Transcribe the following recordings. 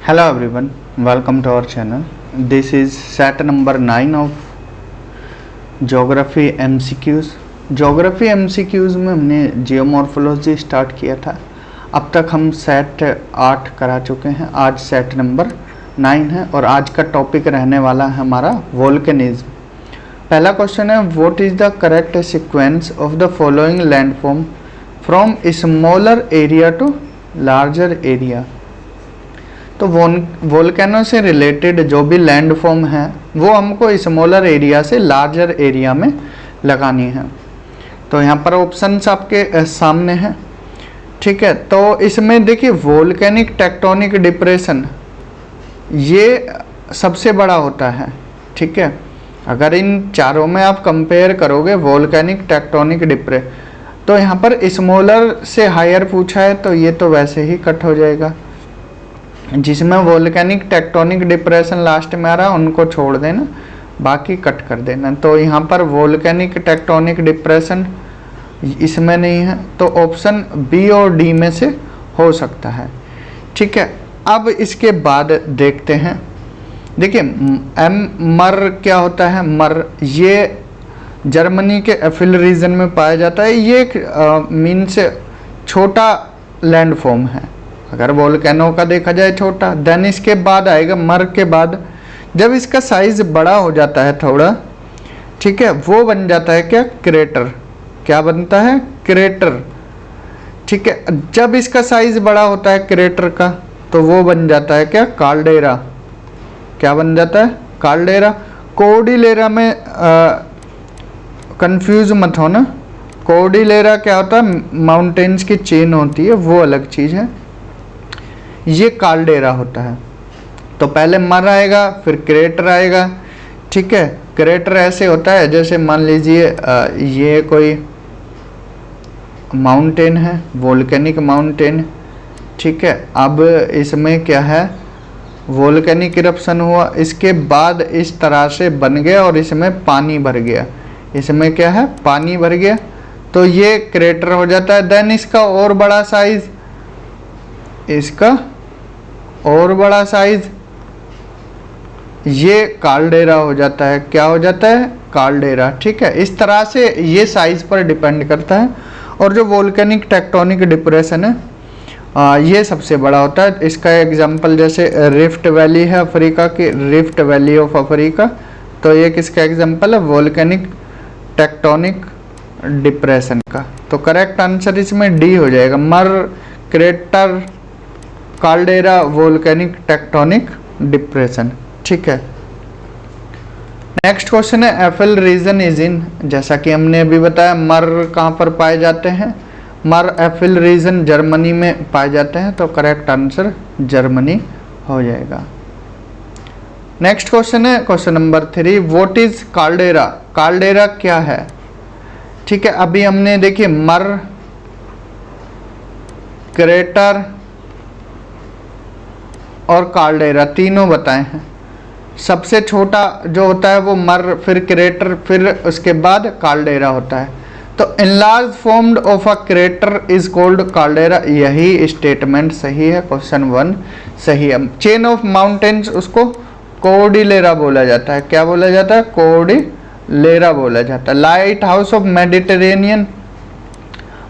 Hello everyone, welcome to our channel. This is set number 9 of Geography MCQs. Geography MCQs में हमने geomorphology start किया था। अब तक हम सेट 8 करा चुके हैं। आज सेट नंबर 9 है और आज का टॉपिक रहने वाला है हमारा वोल्केनिज्म। पहला क्वेश्चन है, what is the correct sequence of the following landform from smaller area to larger area. तो वोल्केनो से रिलेटेड जो भी लैंडफॉर्म है वो हमको स्मॉलर एरिया से लार्जर एरिया में लगानी है। तो यहाँ पर ऑप्शंस आपके सामने हैं, ठीक है। तो इसमें देखिए वोल्केनिक टेक्टोनिक डिप्रेशन ये सबसे बड़ा होता है, ठीक है। अगर इन चारों में आप कंपेयर करोगे वोल्केनिक टेक्टोनिक डिप्रेशन, तो यहाँ पर स्मॉलर से हायर पूछा है तो ये तो वैसे ही कट हो जाएगा। जिसमें वोल्केनिक टेक्टोनिक डिप्रेशन लास्ट में आ रहा है उनको छोड़ देना, बाकी कट कर देना। तो यहाँ पर वोल्केनिक टेक्टोनिक डिप्रेशन इसमें नहीं है, तो ऑप्शन बी और डी में से हो सकता है, ठीक है। अब इसके बाद देखते हैं, देखिए मर क्या होता है। मर ये जर्मनी के एफिल रीजन में पाया जाता है। ये एक मीन्स छोटा लैंडफॉर्म है, अगर वोल्केनो का देखा जाए छोटा। देन इसके बाद आएगा मर के बाद जब इसका साइज बड़ा हो जाता है थोड़ा, ठीक है, वो बन जाता है क्या, क्रेटर। क्या बनता है, क्रेटर, ठीक है। जब इसका साइज बड़ा होता है क्रेटर का तो वो बन जाता है क्या, काल्डेरा। क्या बन जाता है, काल्डेरा। कोर्डिलेरा में कंफ्यूज मत हो ना। कोर्डिलेरा क्या होता है, माउंटेन्स की चेन होती है, वो अलग चीज़ है। ये काल्डेरा होता है। तो पहले मर आएगा फिर क्रेटर आएगा, ठीक है। क्रेटर ऐसे होता है जैसे मान लीजिए ये कोई माउंटेन है, वोल्केनिक माउंटेन, ठीक है। अब इसमें क्या है, वोल्केनिक इरप्शन हुआ, इसके बाद इस तरह से बन गया और इसमें पानी भर गया। इसमें क्या है, पानी भर गया, तो ये क्रेटर हो जाता है। देन इसका और बड़ा साइज, इसका और बड़ा साइज, ये काल्डेरा हो जाता है। क्या हो जाता है, काल्डेरा, ठीक है। इस तरह से ये साइज पर डिपेंड करता है। और जो वोल्केनिक टेक्टोनिक डिप्रेशन है ये सबसे बड़ा होता है। इसका एग्जांपल जैसे रिफ्ट वैली है अफ्रीका की, रिफ्ट वैली ऑफ अफ्रीका, तो ये किसका एग्जांपल है, वोल्केनिक टेक्टोनिक डिप्रेशन का। तो करेक्ट आंसर इसमें डी हो जाएगा, मर, crater, caldera, volcanic tectonic depression, ठीक है। नेक्स्ट क्वेश्चन है, एफिल रीजन इज इन, जैसा कि हमने अभी बताया मर कहाँ पर पाए जाते हैं, मर एफिल रीजन जर्मनी में पाए जाते हैं, तो करेक्ट आंसर जर्मनी हो जाएगा। नेक्स्ट क्वेश्चन है question number 3, what is caldera. Caldera क्या है, ठीक है। अभी हमने देखिए मर, क्रेटर और काल्डेरा तीनों बताए हैं। सबसे छोटा जो होता है वो मर, फिर क्रेटर, फिर उसके बाद काल्डेरा होता है। तो enlarge formed of a crater is called caldera. यही स्टेटमेंट सही है, क्वेश्चन 1 सही है। चेन ऑफ माउंटेन्स उसको कोर्डिलेरा बोला जाता है। क्या बोला जाता है, कोर्डिलेरा बोला जाता है। Light house of Mediterranean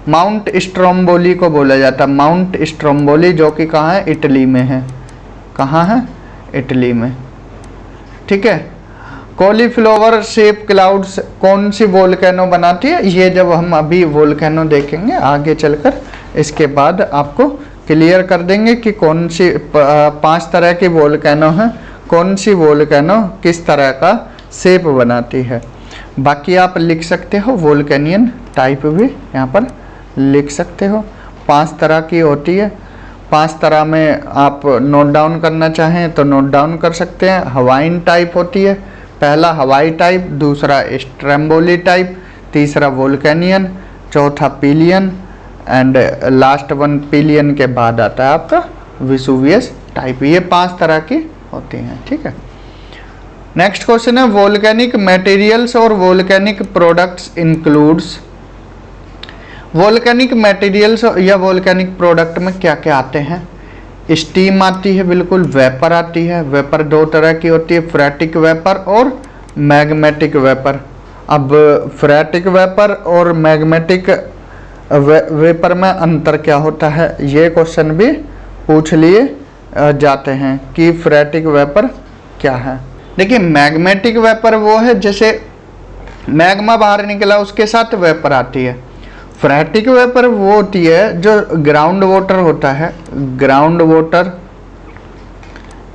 mount Stromboli को बोला जाता है। माउंट स्ट्रोम्बोली जो कि कहाँ है, इटली में है। कहाँ है, इटली में, ठीक है। कॉलीफ्लावर शेप क्लाउड्स कौन सी वोल्केनो बनाती है, ये जब हम अभी वोल्केनो देखेंगे आगे चलकर, इसके बाद आपको क्लियर कर देंगे कि कौन सी 5 तरह की वोल्केनो है, कौन सी वोल्केनो किस तरह का शेप बनाती है। बाकी आप लिख सकते हो, वोल्केनियन टाइप भी यहाँ पर लिख सकते हो। 5 तरह की होती है। 5 तरह में आप नोट डाउन करना चाहें तो नोट डाउन कर सकते हैं। हवाइन टाइप होती है, पहला हवाई टाइप, दूसरा स्ट्रोम्बोली टाइप, तीसरा वोल्केनियन, चौथा pillion and last one pillion के बाद आता है आपका विसुवियस टाइप। ये 5 तरह की होती हैं, ठीक है। नेक्स्ट क्वेश्चन है, वोल्केनिक मटेरियल्स और volcanic products includes. Volcanic materials या वोल्केनिक प्रोडक्ट में क्या क्या आते हैं, स्टीम आती है, बिल्कुल वेपर आती है। वेपर दो तरह की होती है, फ्रेटिक वेपर और मैग्मेटिक वेपर। अब फ्रेटिक वेपर और मैग्मेटिक वेपर में अंतर क्या होता है, ये क्वेश्चन भी पूछ लिए जाते हैं कि फ्रेटिक वेपर क्या है। देखिए मैग्मेटिक वेपर वो है जैसे मैग्मा बाहर निकला उसके साथ वेपर आती है। फ्रेटिक वेपर वो होती है जो ग्राउंड वाटर होता है, ग्राउंड वाटर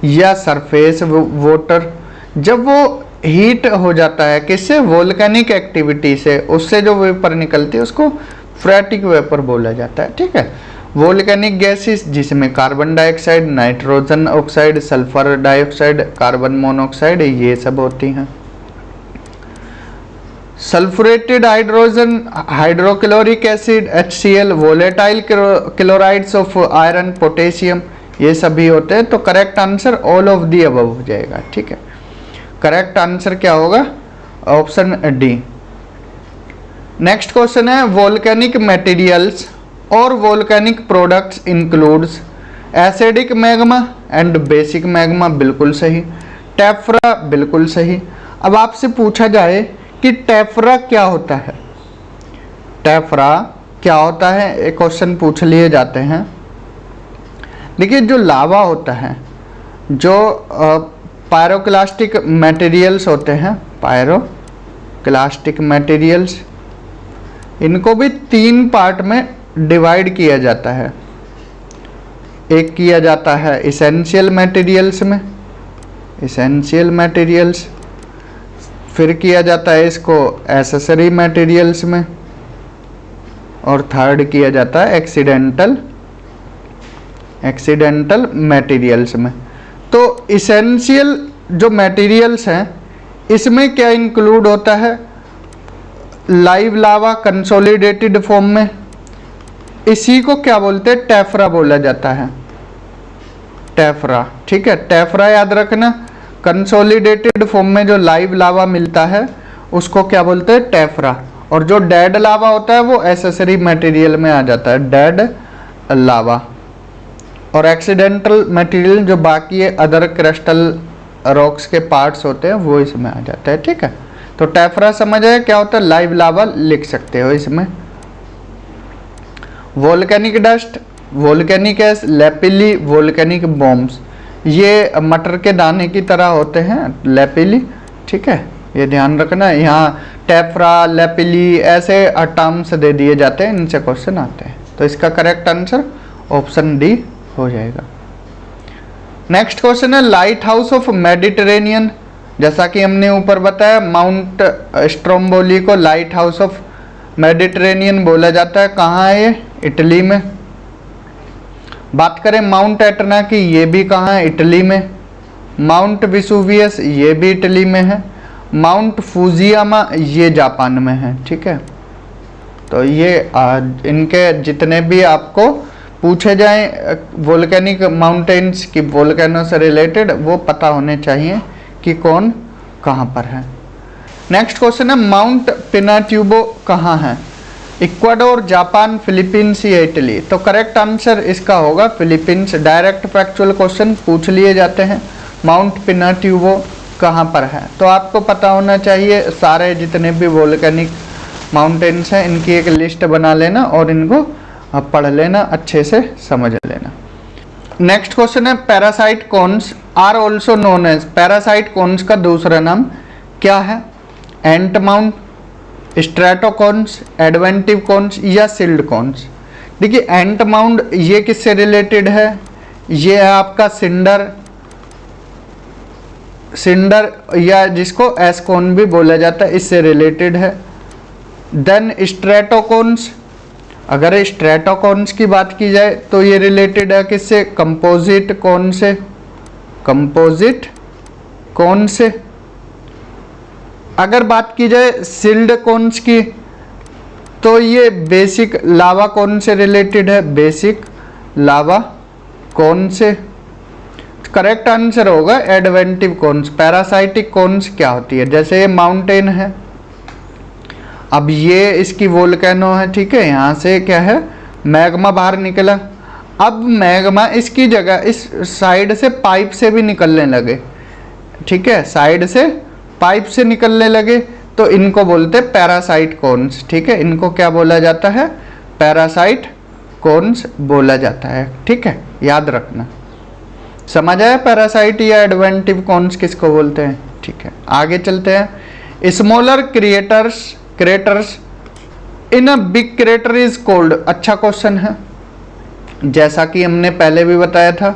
या सरफेस वाटर, जब वो हीट हो जाता है किससे, वोल्केनिक एक्टिविटी से, उससे जो वेपर निकलती है उसको फ्रेटिक वेपर बोला जाता है। ठीक है, वोल्केनिक गैसेस जिसमें carbon dioxide, nitrogen oxide, sulphur dioxide, carbon monoxide, ये सब होती हैं। Sulphuretted hydrogen, hydrochloric acid, HCl, volatile chlorides of iron, potassium, ये सभी होते हैं। तो correct answer all of the above हो जाएगा। ठीक है, करेक्ट आंसर क्या होगा, ऑप्शन डी। नेक्स्ट क्वेश्चन है वोल्केनिक मटेरियल्स और volcanic products includes acidic magma and basic magma, बिल्कुल सही। टेफ्रा, बिल्कुल सही। अब आपसे पूछा जाए कि टेफ्रा क्या होता है, टेफ्रा क्या होता है, एक क्वेश्चन पूछ लिए जाते हैं। देखिए जो लावा होता है, जो पायरोक्लास्टिक मटेरियल्स होते हैं, पायरोक्लास्टिक मटेरियल्स, इनको भी 3 पार्ट में डिवाइड किया जाता है। एक किया जाता है इसेंशियल मटेरियल्स में, इसेंशियल मटेरियल्स, फिर किया जाता है इसको एसेसरी मटेरियल्स में, और थर्ड किया जाता है एक्सीडेंटल मटेरियल्स में। तो इसेंशियल जो मटेरियल्स हैं इसमें क्या इंक्लूड होता है, लाइव लावा कंसोलिडेटेड फॉर्म में, इसी को क्या बोलते हैं, टेफ्रा बोला जाता है, टेफ्रा। ठीक है, टेफ्रा याद रखना। कंसोलिडेटेड फॉर्म में जो लाइव लावा मिलता है उसको क्या बोलते हैं, टेफ्रा। और जो डेड लावा होता है वो एसेसरी मटेरियल में आ जाता है, डेड लावा। और एक्सीडेंटल मटेरियल जो बाकी है अदर क्रिस्टल रॉक्स के पार्ट्स होते हैं वो इसमें आ जाता है। ठीक है, तो टेफ्रा समझ आया क्या होता है, लाइव लावा लिख सकते हो इसमें। वोल्केनिक डस्ट, वोल्केनिक एश, लेपिली, वोल्केनिक बॉम्ब्स, ये मटर के दाने की तरह होते हैं, लेपिली। ठीक है, ये ध्यान रखना, यहाँ टेफ्रा, लेपिली ऐसे टर्म्स दे दिए जाते हैं, इनसे क्वेश्चन आते हैं। तो इसका करेक्ट आंसर ऑप्शन डी हो जाएगा। नेक्स्ट क्वेश्चन है लाइट हाउस ऑफ मेडिटेरेनियन। जैसा कि हमने ऊपर बताया माउंट स्ट्रोम्बोली को लाइट हाउस ऑफ मेडिटेरेनियन बोला जाता है। कहाँ है ये, इटली में। बात करें माउंट एटना की, ये भी कहाँ है, इटली में। माउंट विसुवियस, ये भी इटली में है। माउंट फुजियामा, ये जापान में है। ठीक है, तो ये इनके जितने भी आपको पूछे जाएं वोल्केनिक माउंटेन्स की वोल्केनो से रिलेटेड, वो पता होने चाहिए कि कौन कहाँ पर है। नेक्स्ट क्वेश्चन है माउंट पिनाट्यूबो कहाँ है, इक्वाडोर, जापान, फिलीपींस या इटली। तो करेक्ट आंसर इसका होगा फिलीपींस। डायरेक्ट फैक्चुअल क्वेश्चन पूछ लिए जाते हैं, माउंट पिनाट्यूबो कहाँ पर है। तो आपको पता होना चाहिए सारे जितने भी वोल्केनिक माउंटेन्स हैं इनकी एक लिस्ट बना लेना और इनको पढ़ लेना, अच्छे से समझ लेना। नेक्स्ट क्वेश्चन है parasite cones are also known as, parasite cones का दूसरा नाम क्या है, ant mount, stratocones, adventive cones या सिल्ड कॉन्स। देखिए एंट माउंट ये किससे रिलेटेड है, ये है आपका सिंडर या जिसको एस्कोन भी बोला जाता है, इससे रिलेटेड है। देन स्ट्रेटोकॉन्स, अगर स्ट्रेटोकॉन्स की बात की जाए तो ये रिलेटेड है किससे, कंपोजिट कॉन से, कंपोजिट कॉन से। अगर बात की जाए सिल्ड कॉन्स की तो ये बेसिक लावा कॉन से रिलेटेड है, बेसिक लावा कॉन से। करेक्ट आंसर होगा एडवेंटिव कॉन्स। पैरासाइटिक कॉन्स क्या होती है, जैसे ये माउंटेन है, अब ये इसकी वोल्केनो है, ठीक है, यहाँ से क्या है मैग्मा बाहर निकला, अब मैग्मा इसकी जगह इस साइड से पाइप से भी निकलने लगे, ठीक है, साइड से पाइप से निकलने लगे, तो इनको बोलते हैं पैरासाइट कोन्स, ठीक है, इनको क्या बोला जाता है, पैरासाइट कोन्स बोला जाता है, ठीक है, याद रखना। समझ आया पैरासाइट या एडवेंटिव कोन्स किसको बोलते हैं, ठीक है। आगे चलते हैं। Smaller craters in a big crater is called, अच्छा क्वेश्चन है। जैसा कि हमने पहले भी बताया था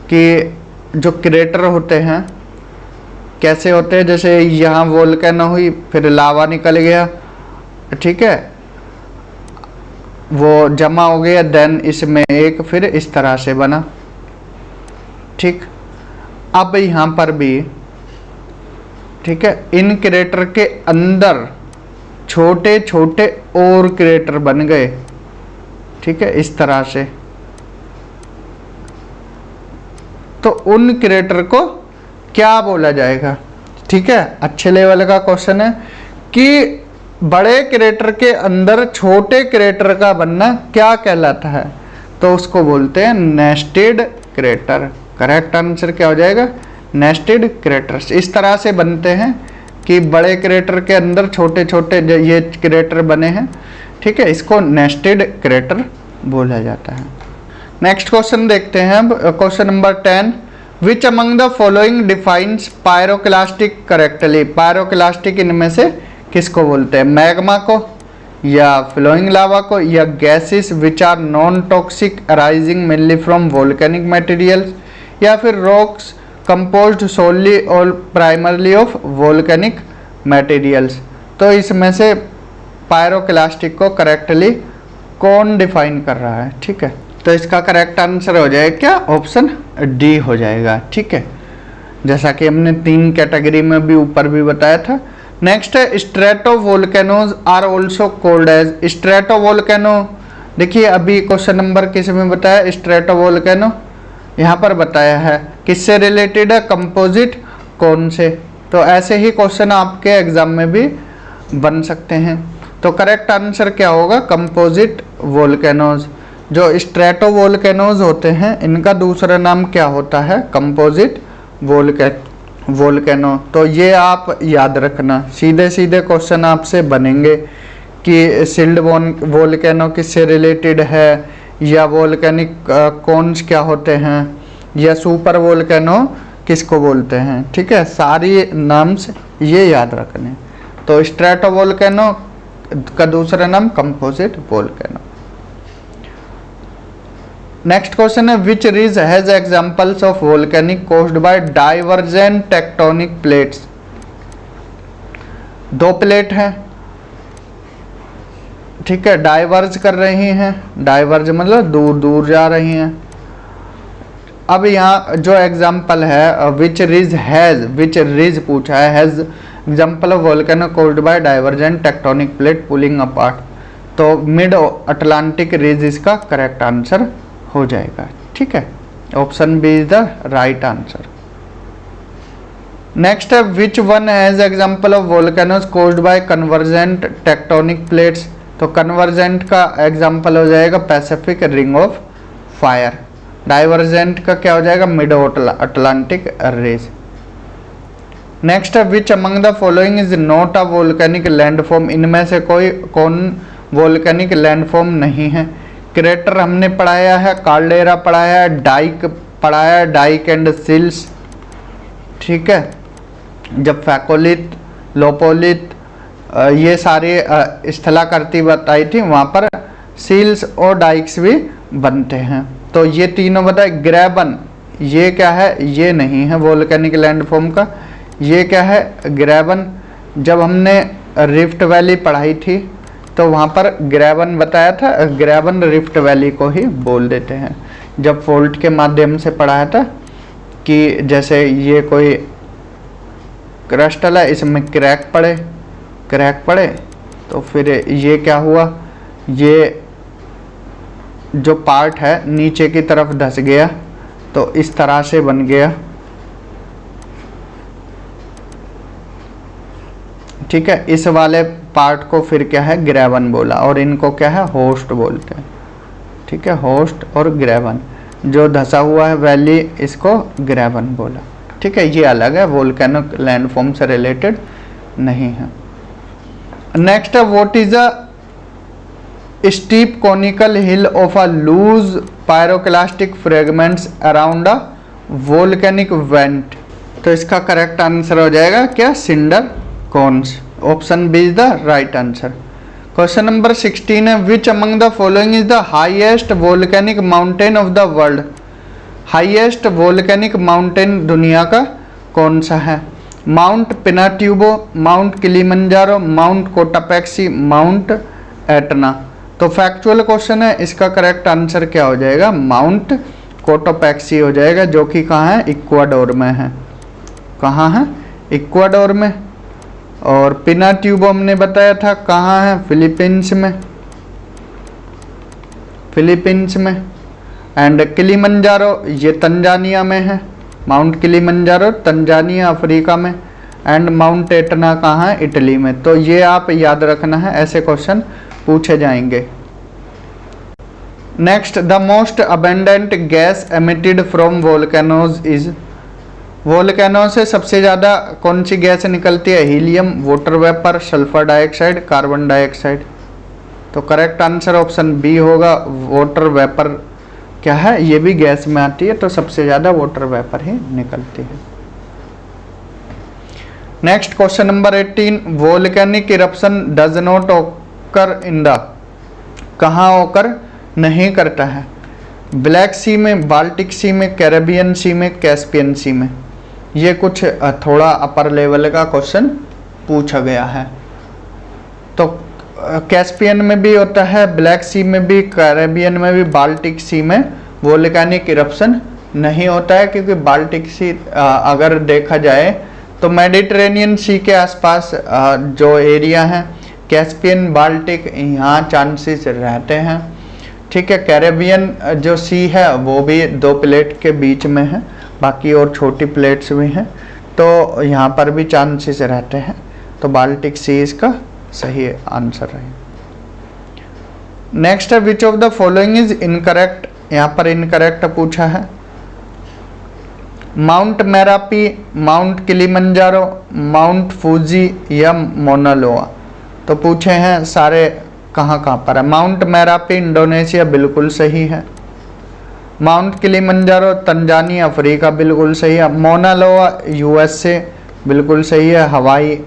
कि जो क्रेटर होते हैं कैसे होते हैं, जैसे यहाँ वोल्केनो हुई, फिर लावा निकल गया, ठीक है, वो जमा हो गया, देन इसमें एक फिर इस तरह से बना, ठीक। अब यहाँ पर भी, ठीक है, इन क्रेटर के अंदर छोटे छोटे और क्रेटर बन गए, ठीक है, इस तरह से। तो उन क्रेटर को क्या बोला जाएगा, ठीक है, अच्छे लेवल का क्वेश्चन है कि बड़े क्रेटर के अंदर छोटे क्रेटर का बनना क्या कहलाता है, तो उसको बोलते हैं नेस्टेड क्रेटर। करेक्ट आंसर क्या हो जाएगा, नेस्टेड क्रेटर्स। इस तरह से बनते हैं कि बड़े क्रेटर के अंदर छोटे छोटे ये क्रेटर बने हैं, ठीक है, इसको नेस्टेड क्रेटर बोला जाता है। नेक्स्ट क्वेश्चन देखते हैं अब, question number 10, which among the following defines pyroclastic correctly. Pyroclastic इनमें से किसको बोलते हैं, मैग्मा को या फ्लोइंग लावा को या gases which are non toxic arising mainly from volcanic materials, या फिर रॉक्स कंपोज्ड सोलली और प्राइमरली ऑफ वोल्केनिक मटेरियल्स। तो इसमें से पायरोक्लास्टिक को करेक्टली कौन डिफाइन कर रहा है, ठीक है, तो इसका करेक्ट आंसर हो जाएगा क्या, ऑप्शन डी हो जाएगा, ठीक है, जैसा कि हमने 3 कैटेगरी में भी ऊपर भी बताया था। नेक्स्ट है stratovolcanoes are also called as. Stratovolcano, देखिए अभी क्वेश्चन नंबर किस में बताया, स्ट्रेटोवोल्केनो यहाँ पर बताया है, किससे रिलेटेड है, कंपोजिट कौन से। तो ऐसे ही क्वेश्चन आपके एग्जाम में भी बन सकते हैं। तो करेक्ट आंसर क्या होगा, कंपोजिट वोल्केनोज। जो स्ट्रेटोवोल्केनोज होते हैं इनका दूसरा नाम क्या होता है, कंपोजिट वोल्केनो। तो ये आप याद रखना, सीधे सीधे क्वेश्चन आपसे बनेंगे कि सिल्ड वोल्केनो किससे रिलेटेड है, या वोल्केनिक कोन्स क्या होते हैं, या सुपर वोल्केनो किसको बोलते हैं, ठीक है, सारी नाम्स ये याद रखने। तो स्ट्रेटोवोल्केनो का दूसरा नाम कंपोजिट वोल्केनो। नेक्स्ट क्वेश्चन है, which ridge has examples of volcanic caused by divergent tectonic plates. 2 plate हैं, ठीक है, डाइवर्ज कर रही हैं, डाइवर्ज मतलब दूर दूर जा रही हैं। अब यहाँ जो एग्जाम्पल है विच रिज पूछा है, has example of volcano caused by divergent tectonic plate pulling apart. तो मिड अटलांटिक रिज इसका करेक्ट आंसर हो जाएगा, ठीक है, option B is the right answer. Next है, which one has example of volcanoes caused by convergent tectonic plates. तो convergent का example हो जाएगा Pacific ring of fire. Divergent का क्या हो जाएगा, मिड अटलांटिक रेज। नेक्स्ट है, which among the following is not a volcanic landform. इनमें से कौन वोल्केनिक लैंडफॉर्म नहीं है। क्रेटर हमने पढ़ाया है, कार्डेरा पढ़ाया है, डाइक पढ़ाया है, डाइक एंड सिल्स, ठीक है, जब फैकोलिथ, लोपोलिथ ये सारे स्थलाकृति बताई थी, वहाँ पर सील्स और डाइक्स भी बनते हैं। तो ये तीनों बताए। ग्रेबन ये क्या है, ये नहीं है वोल्केनिक लैंडफॉर्म का। ये क्या है, ग्रेबन। जब हमने रिफ्ट वैली पढ़ाई थी तो वहाँ पर ग्रेबन बताया था, ग्रेबन रिफ्ट वैली को ही बोल देते हैं। जब फोल्ट के माध्यम से पढ़ाया था कि जैसे ये कोई क्रिस्टल है, इसमें क्रैक पड़े तो फिर ये क्या हुआ, ये जो पार्ट है नीचे की तरफ धंस गया, तो इस तरह से बन गया, ठीक है। इस वाले पार्ट को फिर क्या है, ग्रेवन बोला, और इनको क्या है, होस्ट बोलते हैं, ठीक है, होस्ट और ग्रेवन, जो धसा हुआ है वैली इसको ग्रेवन बोला, ठीक है, ये अलग है, वोल्केनिक लैंडफॉर्म से रिलेटेड नहीं है। नेक्स्ट है what is a steep conical hill of a loose pyroclastic fragments around a volcanic vent. तो इसका करेक्ट आंसर हो जाएगा क्या, cinder cones, option B is the right answer. Question number 16 है which among the following is the highest volcanic mountain of the world. Highest volcanic mountain दुनिया का कौन सा है? Mount Pinatubo, mount Kilimanjaro, mount Cotopaxi, mount Etna. तो factual question है, इसका correct answer क्या हो जाएगा, माउंट कोटापेक्सी हो जाएगा, जो कि कहाँ है, इक्वाडोर में है। कहाँ है, इक्वाडोर में। और पिनाट्यूबो हमने बताया था कहाँ है, फिलीपींस में, फिलीपींस में। एंड किलिमंजारो ये तंजानिया में है, माउंट किलिमंजारो तंजानिया अफ्रीका में। एंड माउंट एटना कहाँ है, इटली में। तो ये आप याद रखना है, ऐसे क्वेश्चन पूछे जाएंगे। Next, the most abundant gas emitted from volcanoes is. Volcano से सबसे ज़्यादा कौन सी गैस निकलती है, helium, water vapour, sulphur dioxide, carbon dioxide. तो करेक्ट आंसर ऑप्शन बी होगा, वाटर वेपर क्या है, ये भी गैस में आती है, तो सबसे ज़्यादा वाटर वेपर ही निकलती है। Next question number 18, volcanic eruption does not occur in the. कहाँ ऑकर नहीं करता है, ब्लैक सी में, बाल्टिक सी में, कैरेबियन सी में, कैस्पियन सी में। ये कुछ थोड़ा अपर लेवल का क्वेश्चन पूछा गया है। तो कैस्पियन में भी होता है, ब्लैक सी में भी, कैरेबियन में भी, बाल्टिक सी में वोल्केनिक इरप्शन नहीं होता है, क्योंकि बाल्टिक सी अगर देखा जाए तो मेडिटेरेनियन सी के आसपास जो एरिया है, कैस्पियन, बाल्टिक, यहाँ चांसेस रहते हैं, ठीक है। कैरेबियन जो सी है वो भी दो प्लेट के बीच में है, बाकी और छोटी प्लेट्स भी हैं, तो यहाँ पर भी चांसेस रहते हैं। तो बाल्टिक सी इसका सही आंसर है। नेक्स्ट है विच of the following is incorrect. यहाँ पर इनकरेक्ट पूछा है, mount Merapi, mount Kilimanjaro, mount Fuji या मोना लोआ। तो पूछे हैं सारे कहाँ पर है। माउंट मेरापी इंडोनेशिया बिल्कुल सही है, माउंट किलिमंजारो तंजानिया अफ्रीका बिल्कुल सही है, मोना लोआ यूएसए बिल्कुल सही है, हवाई,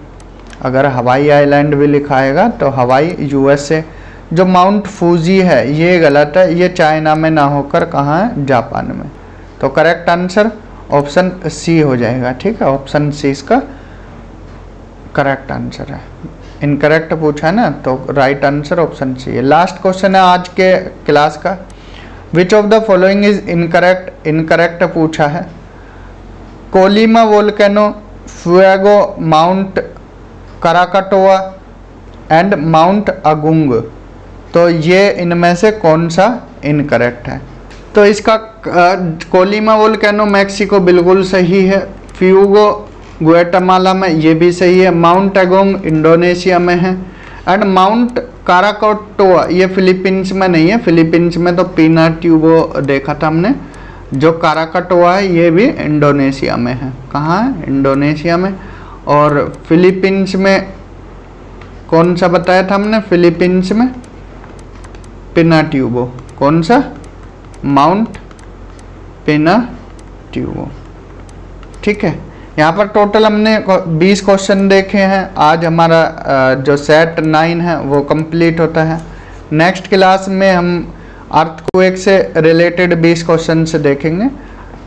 अगर हवाई आइलैंड भी लिखाएगा तो हवाई यूएसए। जो माउंट फूजी है ये गलत है, ये चाइना में ना होकर कहाँ है, जापान में। तो करेक्ट आंसर ऑप्शन सी हो जाएगा, ठीक है, ऑप्शन सी इसका करेक्ट आंसर है। इनकरेक्ट पूछा है ना, तो राइट आंसर ऑप्शन सी है। लास्ट क्वेश्चन है आज के क्लास का, which of the following is incorrect. Incorrect पूछा है, Colima volcano, Fuego, mount Krakatoa and mount Agung. तो ये इनमें से कौन सा इनकरेक्ट है? तो इसका कोलिमा वोल्केनो मैक्सिको बिल्कुल सही है, फ्यूगो ग्वाटेमाला में ये भी सही है, माउंट अगोंग इंडोनेशिया में है, एंड माउंट काराकोटोआ ये फिलीपींस में नहीं है। फिलीपींस में तो पिनाट्यूबो देखा था हमने, जो काराकोटोआ है ये भी इंडोनेशिया में है। कहाँ है? इंडोनेशिया में। और फिलीपींस में कौन सा बताया था हमने? फिलीपींस में पिनाट्यूबो। कौन सा? माउंट पिनाट्यूबो। ठीक है, यहाँ पर टोटल हमने 20 क्वेश्चन देखे हैं। आज हमारा जो सेट 9 है वो कंप्लीट होता है। नेक्स्ट क्लास में हम अर्थक्वेक से रिलेटेड 20 क्वेश्चन से देखेंगे।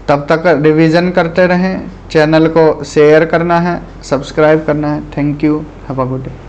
तब तक रिवीजन करते रहें, चैनल को शेयर करना है, सब्सक्राइब करना है। Thank you, have a good day.